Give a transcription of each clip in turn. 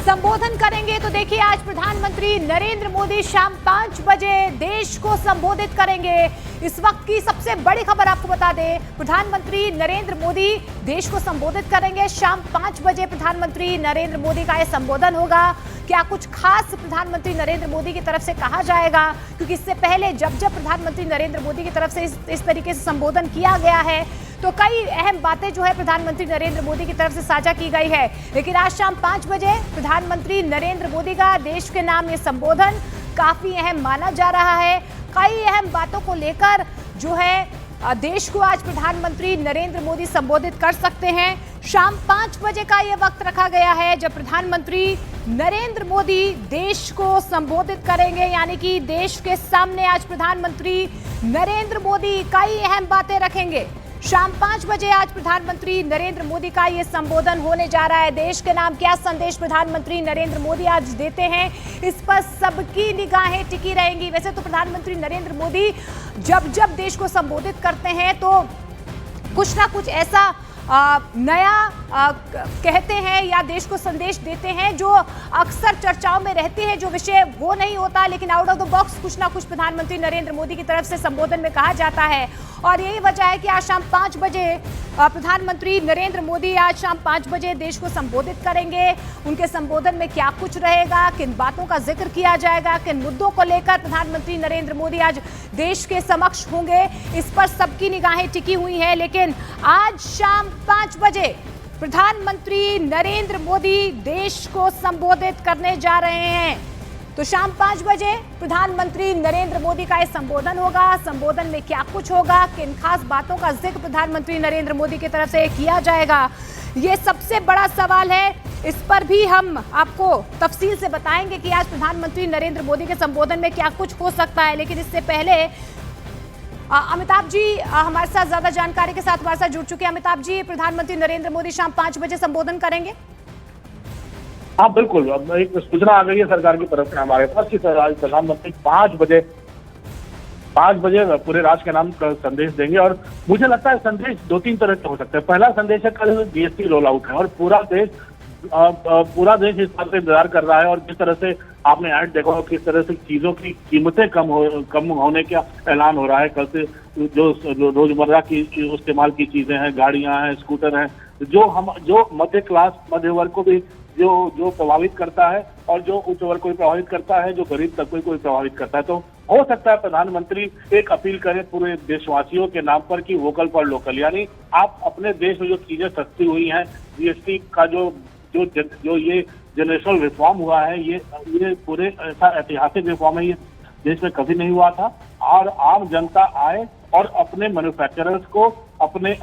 संबोधन करेंगे। तो देखिए, आज प्रधानमंत्री नरेंद्र मोदी शाम 5 बजे देश को संबोधित करेंगे। इस वक्त की सबसे बड़ी खबर आपको बता दें, प्रधानमंत्री नरेंद्र मोदी देश को संबोधित करेंगे। शाम 5 बजे प्रधानमंत्री नरेंद्र मोदी का यह संबोधन होगा। क्या कुछ खास प्रधानमंत्री नरेंद्र मोदी की तरफ से कहा जाएगा? क्योंकि इससे पहले जब प्रधानमंत्री नरेंद्र मोदी की तरफ से इस तरीके से संबोधन किया गया है तो कई अहम बातें जो है प्रधानमंत्री नरेंद्र मोदी की तरफ से साझा की गई है। लेकिन आज शाम 5 बजे प्रधानमंत्री नरेंद्र मोदी का देश के नाम ये संबोधन काफी अहम माना जा रहा है। कई अहम बातों को लेकर जो है देश को आज प्रधानमंत्री नरेंद्र मोदी संबोधित कर सकते हैं। शाम 5 बजे का ये वक्त रखा गया है जब प्रधानमंत्री नरेंद्र मोदी देश को संबोधित करेंगे, यानी कि देश के सामने आज प्रधानमंत्री नरेंद्र मोदी कई अहम बातें रखेंगे। शाम 5 बजे आज प्रधानमंत्री नरेंद्र मोदी का ये संबोधन होने जा रहा है। देश के नाम क्या संदेश प्रधानमंत्री नरेंद्र मोदी आज देते हैं, इस पर सबकी निगाहें टिकी रहेंगी। वैसे तो प्रधानमंत्री नरेंद्र मोदी जब देश को संबोधित करते हैं तो कुछ ना कुछ ऐसा नया कहते हैं या देश को संदेश देते हैं जो अक्सर चर्चाओं में रहती है। जो विषय वो नहीं होता, लेकिन आउट ऑफ द बॉक्स कुछ ना कुछ प्रधानमंत्री नरेंद्र मोदी की तरफ से संबोधन में कहा जाता है। और यही वजह है कि आज शाम 5 बजे प्रधानमंत्री नरेंद्र मोदी आज शाम 5 बजे देश को संबोधित करेंगे। उनके संबोधन में क्या कुछ रहेगा, किन बातों का जिक्र किया जाएगा, किन मुद्दों को लेकर प्रधानमंत्री नरेंद्र मोदी आज देश के समक्ष होंगे, इस पर सबकी निगाहें टिकी हुई हैं। लेकिन आज शाम 5 बजे प्रधानमंत्री नरेंद्र मोदी देश को संबोधित करने जा रहे हैं। तो शाम 5 बजे प्रधानमंत्री नरेंद्र मोदी का यह संबोधन होगा। संबोधन में क्या कुछ होगा, किन खास बातों का जिक्र प्रधानमंत्री नरेंद्र मोदी की तरफ से किया जाएगा, ये सबसे बड़ा सवाल है। इस पर भी हम आपको तफसील से बताएंगे कि आज प्रधानमंत्री नरेंद्र मोदी के संबोधन में क्या कुछ हो सकता है। लेकिन इससे पहले अमिताभ जी हमारे साथ ज्यादा जानकारी के साथ हमारे साथ जुड़ चुके हैं। अमिताभ जी, प्रधानमंत्री नरेंद्र मोदी शाम 5 बजे संबोधन करेंगे? हाँ बिल्कुल, अब एक सूचना आ गई है सरकार की तरफ से हमारे पास कि आज प्रधानमंत्री 5 बजे पूरे राष्ट्र के नाम संदेश देंगे। और मुझे लगता है संदेश 2-3 तरह के हो सकते हैं। पहला संदेश है कल जीएसटी रोल आउट है और पूरा देश इस बात पे इंतजार कर रहा है। और जिस तरह से आपने ऐड देखा हो, किस तरह से चीजों की कीमतें कम होने का ऐलान हो रहा है। कल से जो रोजमर्रा की इस्तेमाल की चीजें हैं, गाड़ियां हैं, स्कूटर हैं, जो मध्य क्लास मध्य वर्ग को भी जो प्रभावित करता है और जो उच्च वर्ग को भी प्रभावित करता है, जो गरीब तबके को भी प्रभावित करता है। तो हो सकता है प्रधानमंत्री एक अपील करें पूरे देशवासियों के नाम पर कि वोकल फॉर लोकल, यानी आप अपने देश में जो चीजें सस्ती हुई हैं, जीएसटी का जो ये जनरेशनल रिफॉर्म हुआ है, ये पूरे ऐसा ऐतिहासिक रिफॉर्म है, ये देश में कभी नहीं हुआ था। और आम जनता आए और अपने मैन्युफैक्चरर्स को, अपने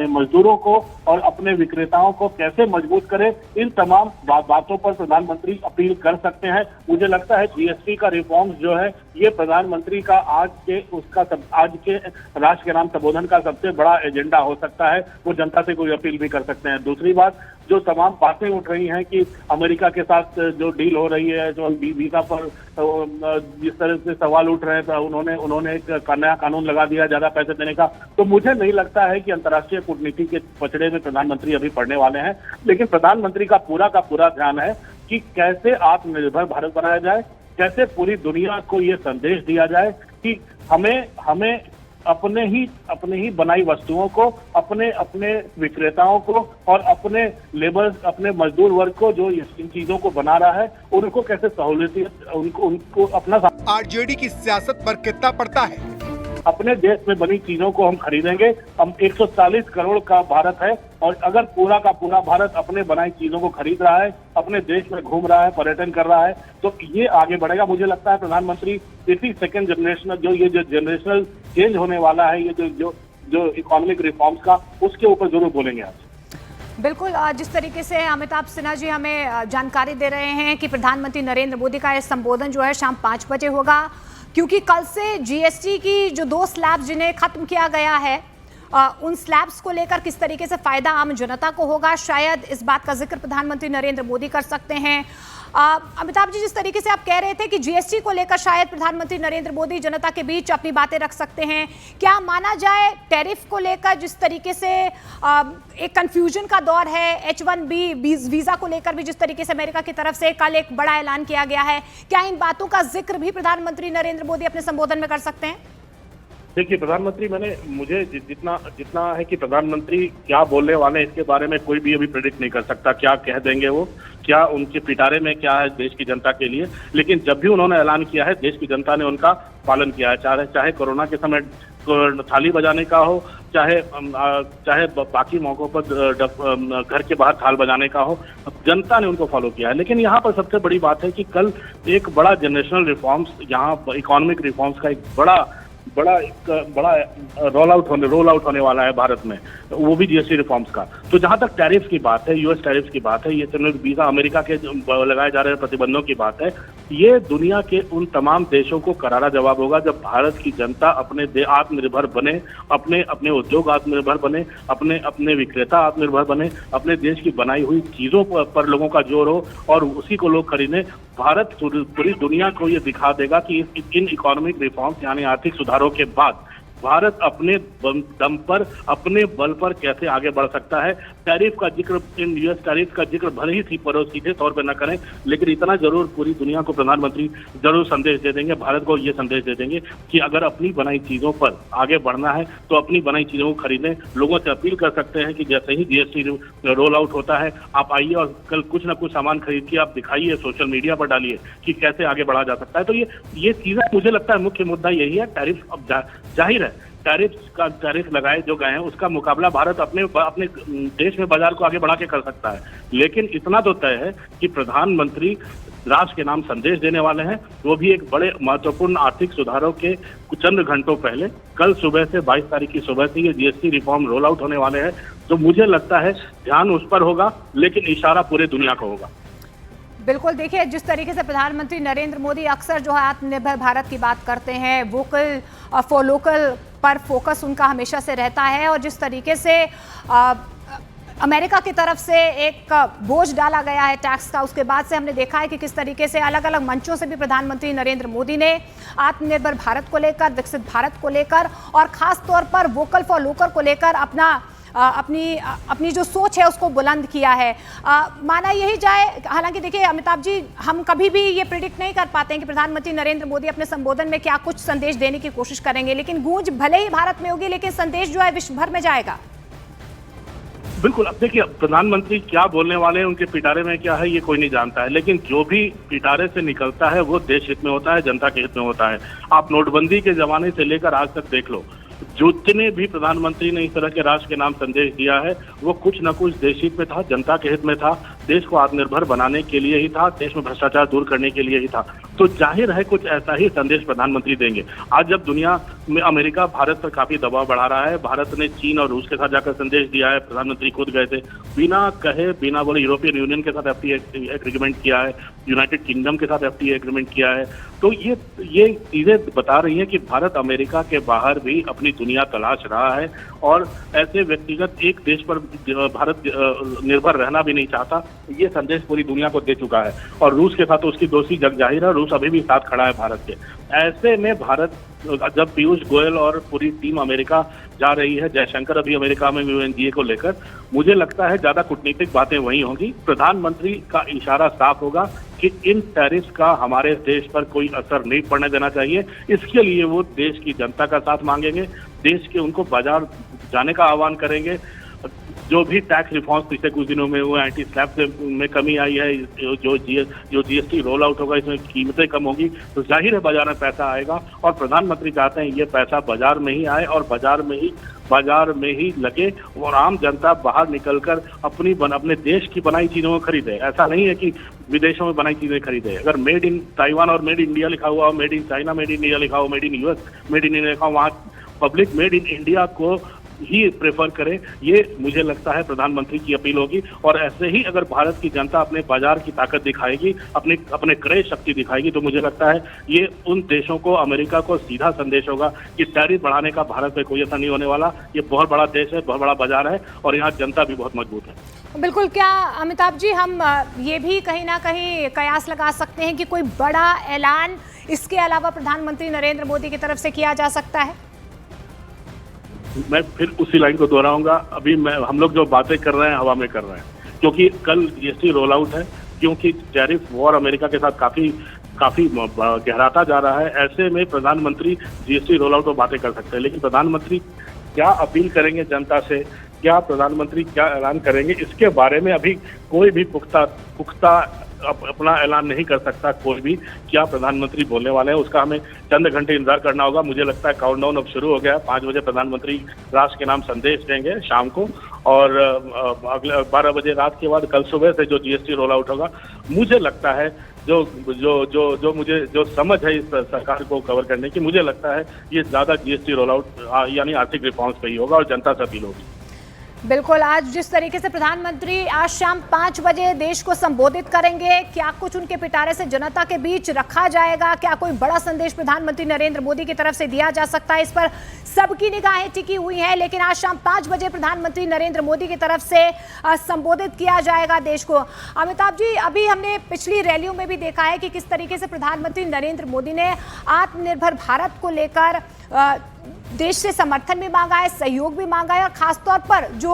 मजदूरों को और अपने विक्रेताओं को कैसे मजबूत करे, इन तमाम बातों पर प्रधानमंत्री अपील कर सकते हैं। मुझे लगता है जीएसटी का रिफॉर्म जो है ये प्रधानमंत्री का आज के राष्ट्र के नाम संबोधन का सबसे बड़ा एजेंडा हो सकता है। वो जनता से कोई अपील भी कर सकते हैं। दूसरी बात, जो तमाम बातें उठ रही हैं कि अमेरिका के साथ जो डील हो रही है, जो वीजा पर जिस तरह से सवाल उठ रहे हैं, उन्होंने एक नया कानून लगा दिया ज्यादा पैसे देने का। तो मुझे नहीं लगता है कि अंतर्राष्ट्रीय कूटनीति के पचड़े में प्रधानमंत्री अभी पड़ने वाले हैं। लेकिन प्रधानमंत्री का पूरा ध्यान है कि कैसे आत्मनिर्भर भारत बनाया जाए, कैसे पूरी दुनिया को ये संदेश दिया जाए कि हमें अपने ही बनाई वस्तुओं को, अपने विक्रेताओं को और अपने मजदूर वर्ग को जो इन चीजों को बना रहा है, उनको कैसे सहूलियत, उनको अपना आरजेडी की सियासत पर कितना पड़ता है। अपने देश में बनी चीजों को हम खरीदेंगे। हम 140 करोड़ का भारत है और अगर पूरा का पूरा भारत अपने बनाई चीजों को खरीद रहा है, अपने देश में घूम रहा है, पर्यटन कर रहा है, तो ये आगे बढ़ेगा। मुझे लगता है प्रधानमंत्री इसी सेकंड जनरेशनल जो जनरेशनल चेंज होने वाला है, ये जो इकोनॉमिक रिफॉर्म्स का, उसके ऊपर जरूर बोलेंगे आज। बिल्कुल, जिस तरीके से अमिताभ सिन्हा जी हमें जानकारी दे रहे हैं कि प्रधानमंत्री नरेंद्र मोदी का यह संबोधन जो है शाम 5 बजे होगा, क्योंकि कल से जीएसटी की जो 2 स्लैब जिन्हें खत्म किया गया है, उन स्लैब्स को लेकर किस तरीके से फायदा आम जनता को होगा, शायद इस बात का जिक्र प्रधानमंत्री नरेंद्र मोदी कर सकते हैं। अमिताभ जी, जिस तरीके से आप कह रहे थे कि जीएसटी को लेकर शायद प्रधानमंत्री नरेंद्र मोदी जनता के बीच अपनी बातें रख सकते हैं, क्या माना जाए टैरिफ को लेकर जिस तरीके से एक कंफ्यूजन का दौर है, H1B वीजा को लेकर भी जिस तरीके से अमेरिका की तरफ से कल एक बड़ा ऐलान किया गया है, क्या इन बातों का जिक्र भी प्रधानमंत्री नरेंद्र मोदी अपने संबोधन में कर सकते हैं? देखिए, प्रधानमंत्री मुझे जितना है कि प्रधानमंत्री क्या बोलने वाले हैं इसके बारे में कोई भी अभी प्रेडिक्ट नहीं कर सकता, क्या कह देंगे वो, क्या उनके पिटारे में क्या है देश की जनता के लिए। लेकिन जब भी उन्होंने ऐलान किया है, देश की जनता ने उनका पालन किया है, चाहे कोरोना के समय थाली बजाने का हो, चाहे बाकी मौकों पर घर के बाहर थाल बजाने का हो, जनता ने उनको फॉलो किया है। लेकिन यहाँ पर सबसे बड़ी बात है कि कल एक बड़ा जनरेशनल रिफॉर्म्स, यहाँ इकोनॉमिक रिफॉर्म्स का एक बड़ा रोल आउट होने वाला है भारत में, वो भी जीएसटी रिफॉर्म्स का। तो जहां तक टैरिफ की बात है, यूएस टैरिफ की बात है, ये वीजा अमेरिका के लगाए जा रहे प्रतिबंधों की बात है, ये दुनिया के उन तमाम देशों को करारा जवाब होगा जब भारत की जनता अपने आत्मनिर्भर बने, अपने उद्योग आत्मनिर्भर बने, अपने विक्रेता आत्मनिर्भर बने, अपने देश की बनाई हुई चीजों पर लोगों का जोर हो और उसी को लोग खरीदें। भारत पूरी दुनिया को ये दिखा देगा कि इन इकोनॉमिक रिफॉर्म्स यानी आर्थिक सुधारों के बाद भारत अपने दम पर, अपने बल पर कैसे आगे बढ़ सकता है। टैरिफ का जिक्र, इन यूएस टैरिफ का जिक्र भले ही सीधे तौर पर न करें, लेकिन इतना जरूर पूरी दुनिया को प्रधानमंत्री जरूर संदेश दे देंगे, भारत को ये संदेश दे देंगे कि अगर अपनी बनाई चीजों पर आगे बढ़ना है तो अपनी बनाई चीजों को खरीदें। लोगों से अपील कर सकते हैं कि जैसे ही जीएसटी रोल आउट होता है, आप आइए और कल कुछ ना कुछ सामान खरीद के आप दिखाइए, सोशल मीडिया पर डालिए कि कैसे आगे बढ़ा जा सकता है। तो ये चीजें, मुझे लगता है मुख्य मुद्दा यही है। टैरिफ अब जाहिर है, टैरिफ लगाए जो गए हैं उसका मुकाबला भारत अपने देश में बाजार को आगे बढ़ा के कर सकता है। लेकिन इतना तो तय है कि प्रधानमंत्री राष्ट्र के नाम संदेश देने वाले हैं, वो भी एक बड़े महत्वपूर्ण आर्थिक सुधारों के चंद घंटों पहले। कल सुबह से 22 तारीख की सुबह से ये जीएसटी रिफॉर्म रोल आउट होने वाले हैं, तो मुझे लगता है ध्यान उस पर होगा, लेकिन इशारा पूरे दुनिया का होगा। बिल्कुल, देखिए जिस तरीके से प्रधानमंत्री नरेंद्र मोदी अक्सर जो है आत्मनिर्भर भारत की बात करते हैं, वोकल फॉर लोकल पर फोकस उनका हमेशा से रहता है, और जिस तरीके से अमेरिका की तरफ से एक बोझ डाला गया है टैक्स का, उसके बाद से हमने देखा है कि किस तरीके से अलग अलग मंचों से भी प्रधानमंत्री नरेंद्र मोदी ने आत्मनिर्भर भारत को लेकर, विकसित भारत को लेकर और खास तौर पर वोकल फॉर लोकल को लेकर अपनी जो सोच है उसको बुलंद किया है। माना यही जाए, हालांकि देखिए अमिताभ जी, हम कभी भी ये प्रिडिक्ट नहीं कर पाते हैं कि प्रधानमंत्री नरेंद्र मोदी अपने संबोधन में क्या कुछ संदेश देने की कोशिश करेंगे, लेकिन गूंज भले ही भारत में होगी, लेकिन संदेश जो है विश्व भर में जाएगा। बिल्कुल, अब देखिए प्रधानमंत्री क्या बोलने वाले हैं, उनके पिटारे में क्या है ये कोई नहीं जानता है, लेकिन जो भी पिटारे से निकलता है वो देश हित में होता है, जनता के हित में होता है। आप नोटबंदी के जमाने से लेकर आज तक देख लो, जितने भी प्रधानमंत्री ने इस तरह के राष्ट्र के नाम संदेश दिया है, वो कुछ न कुछ देश हित में था, जनता के हित में था, देश को आत्मनिर्भर बनाने के लिए ही था, देश में भ्रष्टाचार दूर करने के लिए ही था। तो जाहिर है कुछ ऐसा ही संदेश प्रधानमंत्री देंगे। आज जब दुनिया में अमेरिका भारत पर काफी दबाव बढ़ा रहा है, भारत ने चीन और रूस के साथ जाकर संदेश दिया है, प्रधानमंत्री खुद गए थे, बिना कहे बिना बोले यूरोपियन यूनियन के साथ एफटीए एग्रीमेंट किया है, यूनाइटेड किंगडम के साथ एफटीए एग्रीमेंट किया है। तो ये चीजें बता रही हैं कि भारत अमेरिका के बाहर भी अपनी दुनिया तलाश रहा है और ऐसे व्यक्तिगत एक देश पर भारत निर्भर रहना भी नहीं चाहता। ये संदेश पूरी दुनिया को दे चुका है और रूस के साथ तो उसकी दोस्ती जग जाहिर है, रूस अभी भी साथ खड़ा है भारत के। ऐसे में भारत, जब पीयूष गोयल और पूरी टीम अमेरिका जा रही है, जयशंकर अभी अमेरिका में यूएनजीए को लेकर, मुझे लगता है ज्यादा कूटनीतिक बातें वहीं होंगी। प्रधानमंत्री का इशारा साफ होगा कि इन टैरिफ का हमारे देश पर कोई असर नहीं पड़ने देना चाहिए। इसके लिए वो देश की जनता का साथ मांगेंगे, देश के उनको बाजार जाने का आह्वान करेंगे। जो भी टैक्स रिफॉर्म्स पिछले कुछ दिनों में हुए, एंटी स्लैब में कमी आई है, जो जीएसटी रोल आउट होगा, इसमें कीमतें कम होगी, तो जाहिर है बाजार में पैसा आएगा और प्रधानमंत्री चाहते हैं ये पैसा बाजार में ही आए और बाजार में ही लगे और आम जनता बाहर निकलकर अपने देश की बनाई चीजों को खरीदे। ऐसा नहीं है कि विदेशों में बनाई चीजें खरीदे। अगर मेड इन ताइवान और मेड इन इंडिया लिखा हुआ हो, made in China, made in India लिखा हो, made in US, made in India लिखा हो, वहाँ पब्लिक मेड इन इंडिया को ही प्रेफर करे, ये मुझे लगता है प्रधानमंत्री की अपील होगी। और ऐसे ही अगर भारत की जनता अपने बाजार की ताकत दिखाएगी, अपने क्रय शक्ति दिखाएगी, तो मुझे लगता है ये उन देशों को, अमेरिका को सीधा संदेश होगा कि टैरिफ बढ़ाने का भारत पे कोई असर नहीं होने वाला। ये बहुत बड़ा देश है, बहुत बड़ा बाजार है और यहाँ जनता भी बहुत मजबूत है। बिल्कुल। क्या अमिताभ जी, हम ये भी कहीं ना कहीं कयास लगा सकते हैं कि कोई बड़ा ऐलान इसके अलावा प्रधानमंत्री नरेंद्र मोदी की तरफ से किया जा सकता है? मैं फिर उसी लाइन को दोहराऊंगा। अभी हम लोग जो बातें कर रहे हैं हवा में कर रहे हैं, क्योंकि कल जीएसटी रोल आउट है, क्योंकि टैरिफ वॉर अमेरिका के साथ काफी गहराता जा रहा है। ऐसे में प्रधानमंत्री जीएसटी रोल आउट पर बातें कर सकते हैं, लेकिन प्रधानमंत्री क्या अपील करेंगे जनता से, क्या प्रधानमंत्री क्या ऐलान करेंगे, इसके बारे में अभी कोई भी पुख्ता अपना ऐलान नहीं कर सकता। कोई भी क्या प्रधानमंत्री बोलने वाले हैं उसका हमें चंद घंटे इंतजार करना होगा। मुझे लगता है काउंटडाउन अब शुरू हो गया है। 5 बजे प्रधानमंत्री राष्ट्र के नाम संदेश देंगे शाम को, और अगले 12 बजे रात के बाद कल सुबह से जो जीएसटी रोल आउट होगा, मुझे लगता है जो समझ है इस सरकार को कवर करने की, मुझे लगता है ये ज्यादा जीएसटी रोल आउट यानी आर्थिक रिफॉर्म्स पे ही होगा और जनता से अपील होगी। बिल्कुल। आज जिस तरीके से प्रधानमंत्री आज शाम 5 बजे देश को संबोधित करेंगे, क्या कुछ उनके पिटारे से जनता के बीच रखा जाएगा? क्या कोई बड़ा संदेश प्रधानमंत्री नरेंद्र मोदी की तरफ से दिया जा सकता है? इस पर सबकी निगाहें टिकी हुई हैं। लेकिन आज शाम 5 बजे प्रधानमंत्री नरेंद्र मोदी की तरफ से संबोधित किया जाएगा देश को। अमिताभ जी, अभी हमने पिछली रैलियों में भी देखा है कि किस तरीके से प्रधानमंत्री नरेंद्र मोदी ने आत्मनिर्भर भारत को लेकर देश से समर्थन भी मांगा है, सहयोग भी मांगा है, और खासतौर पर जो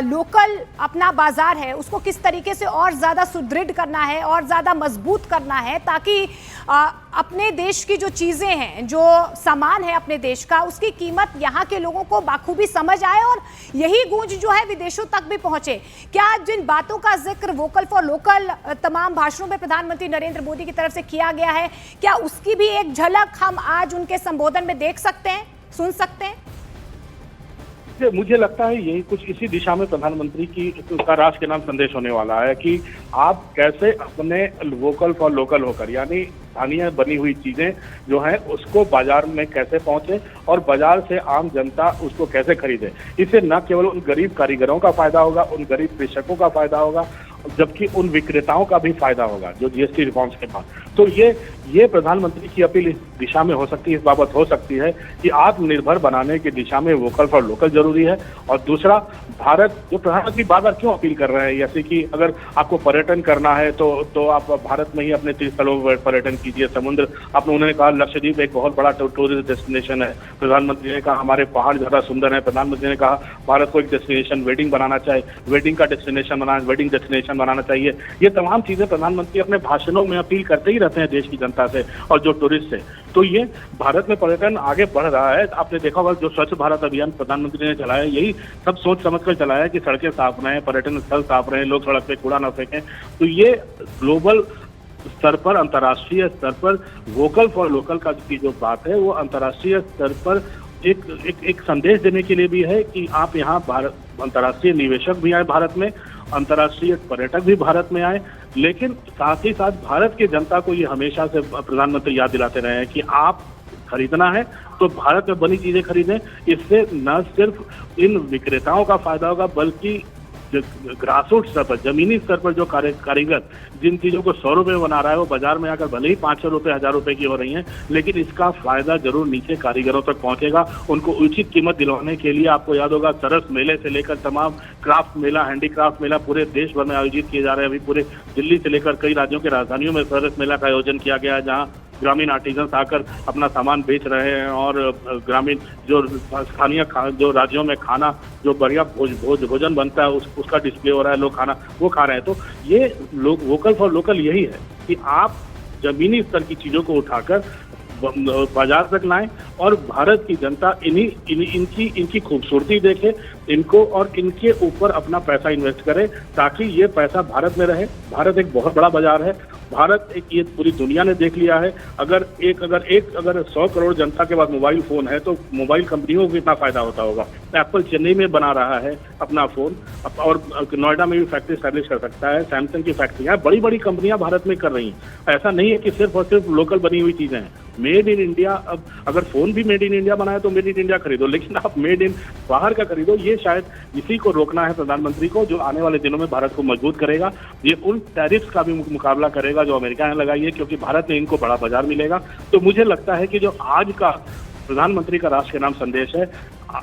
लोकल अपना बाजार है उसको किस तरीके से और ज़्यादा सुदृढ़ करना है और ज़्यादा मजबूत करना है, ताकि अपने देश की जो चीज़ें हैं, जो सामान है अपने देश का, उसकी कीमत यहाँ के लोगों को बाखूबी समझ आए और यही गूंज जो है विदेशों तक भी पहुँचे। क्या जिन बातों का जिक्र वोकल फॉर लोकल तमाम भाषणों में प्रधानमंत्री नरेंद्र मोदी की तरफ से किया गया है, क्या उसकी भी एक झलक हम आज उनके संबोधन में देख सकते हैं, सुन सकते हैं? मुझे लगता है यही कुछ इसी दिशा में प्रधानमंत्री का राष्ट्र के नाम संदेश होने वाला है कि आप कैसे अपने वोकल फॉर लोकल होकर, यानी स्थानीय बनी हुई चीजें जो हैं उसको बाजार में कैसे पहुंचे और बाजार से आम जनता उसको कैसे खरीदे। इससे न केवल उन गरीब कारीगरों का फायदा होगा, उन गरीब कृषकों का फायदा होगा, जबकि उन विक्रेताओं का भी फायदा होगा जो जीएसटी रिफॉर्म्स के बाद। तो ये प्रधानमंत्री की अपील इस दिशा में हो सकती है, इस बाबत हो सकती है कि आत्मनिर्भर बनाने की दिशा में वोकल फॉर लोकल जरूरी है। और दूसरा, भारत जो प्रधानमंत्री बार बार क्यों अपील कर रहे हैं, जैसे कि अगर आपको पर्यटन करना है तो आप भारत में ही अपने तीर्थस्थलों पर पर्यटन कीजिए। समुद्र उन्होंने कहा लक्षद्वीप एक बहुत बड़ा टूरिस्ट डेस्टिनेशन है। प्रधानमंत्री ने कहा हमारे पहाड़ ज्यादा सुंदर है। प्रधानमंत्री ने कहा भारत को एक डेस्टिनेशन वेडिंग बनाना चाहिए, वेडिंग का डेस्टिनेशन वेडिंग डेस्टिनेशन बनाना चाहिए। ये तमाम चीजें प्रधानमंत्री अपने भाषणों में अपील करते ही रहते हैं देश की जनता से और जो टूरिस्ट है। तो ये भारत में पर्यटन आगे बढ़ रहा है। आपने देखा होगा जो स्वच्छ भारत अभियान प्रधानमंत्री ने चलाया, यही सब सोच समझकर चलाया कि सड़कें साफ रहें, पर्यटन स्थल साफ रहें, लोग सड़क पे कूड़ा न फेंकें। तो ये ग्लोबल स्तर पर, अंतर्राष्ट्रीय स्तर पर वोकल फॉर लोकल का की जो बात है वो अंतर्राष्ट्रीय स्तर पर एक संदेश देने के लिए भी है कि आप यहाँ भारत, अंतर्राष्ट्रीय निवेशक भी आए भारत में, अंतर्राष्ट्रीय पर्यटक भी भारत में आए। लेकिन साथ ही साथ भारत की जनता को ये हमेशा से प्रधानमंत्री याद दिलाते रहे हैं कि आप खरीदना है तो भारत में बनी चीजें खरीदें। इससे न सिर्फ इन विक्रेताओं का फायदा होगा बल्कि ग्रासरूट स्तर पर, जमीनी स्तर पर जो कारीगर जिन चीजों को 100 रुपए बना रहा है वो बाजार में आकर भले ही 500 रुपए 1000 रुपए की हो रही हैं, लेकिन इसका फायदा जरूर नीचे कारीगरों तक पहुंचेगा। उनको उचित कीमत दिलवाने के लिए आपको याद होगा सरस मेले से लेकर तमाम क्राफ्ट मेला, हैंडीक्राफ्ट मेला पूरे देश भर में आयोजित किए जा रहे हैं। अभी पूरे दिल्ली से लेकर कई राज्यों के राजधानियों में सरस मेला का आयोजन किया गया है, जहाँ ग्रामीण आर्टिजन्स आकर अपना सामान बेच रहे हैं और ग्रामीण जो स्थानीय जो राज्यों में खाना जो बढ़िया भोजन बनता है उसका डिस्प्ले हो रहा है, लोग खाना वो खा रहे हैं। तो ये लोग वोकल फॉर लोकल यही है कि आप जमीनी स्तर की चीजों को उठाकर बाजार तक लाएं और भारत की जनता इनकी खूबसूरती देखे, इनको और इनके ऊपर अपना पैसा इन्वेस्ट करे ताकि ये पैसा भारत में रहे। भारत एक बहुत बड़ा बाजार है, भारत एक ये पूरी दुनिया ने देख लिया है। अगर 100 करोड़ जनता के पास मोबाइल फोन है तो मोबाइल कंपनियों को कितना फायदा होता होगा। एप्पल चेन्नई में बना रहा है अपना फोन और नोएडा में भी फैक्ट्री स्टैब्लिश कर सकता है, सैमसंग की फैक्ट्रियां बड़ी बड़ी कंपनियां भारत में कर रही हैं। ऐसा नहीं है कि सिर्फ और सिर्फ लोकल बनी हुई चीजें हैं। मेड इन इंडिया, अब अगर फोन भी मेड इन इंडिया बनाए तो मेड इन इंडिया खरीदो, लेकिन आप मेड इन बाहर का खरीदो। ये शायद इसी को रोकना है प्रधानमंत्री को, जो आने वाले दिनों में भारत को मजबूत करेगा। ये उन टैरिफ्स का भी मुकाबला करेगा जो अमेरिका ने लगाई है, क्योंकि भारत में इनको बड़ा बाजार मिलेगा। तो मुझे लगता है कि जो आज का प्रधानमंत्री का राष्ट्र के नाम संदेश है,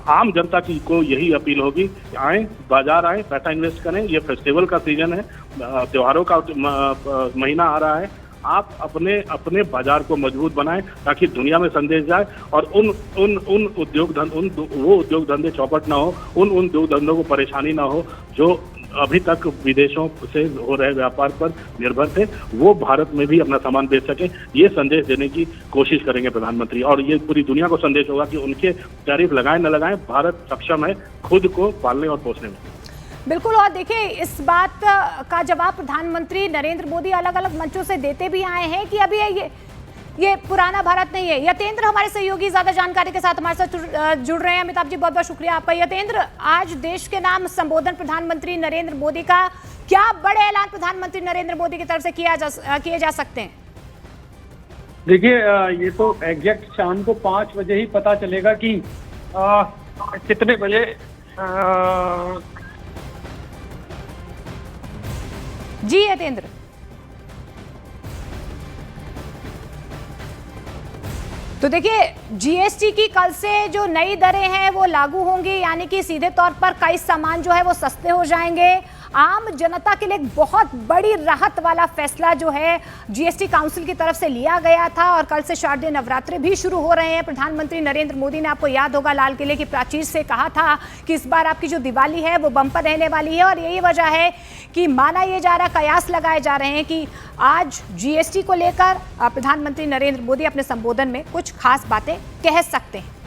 आम जनता की को यही अपील होगी कि आए, बाजार आए, पैसा इन्वेस्ट करें। ये फेस्टिवल का सीजन है, त्योहारों का महीना आ रहा है। आप अपने बाजार को मजबूत बनाएं ताकि दुनिया में संदेश जाए और उन उद्योग धंधे चौपट ना हो, उन उद्योग धंधों को परेशानी ना हो जो अभी तक विदेशों से हो रहे व्यापार पर निर्भर थे, वो भारत में भी अपना सामान बेच सके। ये संदेश देने की कोशिश करेंगे प्रधानमंत्री, और ये पूरी दुनिया को संदेश होगा कि उनके टैरिफ लगाएं न लगाएं, भारत सक्षम है खुद को पालने और पोसने में। बिल्कुल। और देखिए, इस बात का जवाब प्रधानमंत्री नरेंद्र मोदी अलग अलग मंचों से देते भी आए हैं कि अभी ये पुराना भारत नहीं है। यतेंद्र हमारे सहयोगी ज्यादा जानकारी के साथ हमारे साथ जुड़ रहे हैं। अमिताभ जी, बहुत बहुत शुक्रिया आपका। यतेंद्र, आज देश के नाम संबोधन प्रधानमंत्री नरेंद्र मोदी का, क्या बड़े ऐलान प्रधानमंत्री नरेंद्र मोदी की तरफ से किए जा सकते हैं? देखिए, ये तो एग्जैक्ट शाम को 5 बजे ही पता चलेगा कि कितने बजे जी यतेंद्र। तो देखिए, जीएसटी की कल से जो नई दरें हैं वो लागू होंगी, यानी कि सीधे तौर पर कई सामान जो है वो सस्ते हो जाएंगे। आम जनता के लिए एक बहुत बड़ी राहत वाला फैसला जो है जीएसटी काउंसिल की तरफ से लिया गया था, और कल से शारदीय नवरात्रि भी शुरू हो रहे हैं। प्रधानमंत्री नरेंद्र मोदी ने, आपको याद होगा, लाल किले की प्राचीर से कहा था कि इस बार आपकी जो दिवाली है वो बम्पर रहने वाली है, और यही वजह है कि माना ये जा रहा, कयास लगाए जा रहे हैं कि आज जीएसटी को लेकर प्रधानमंत्री नरेंद्र मोदी अपने संबोधन में कुछ खास बातें कह सकते हैं।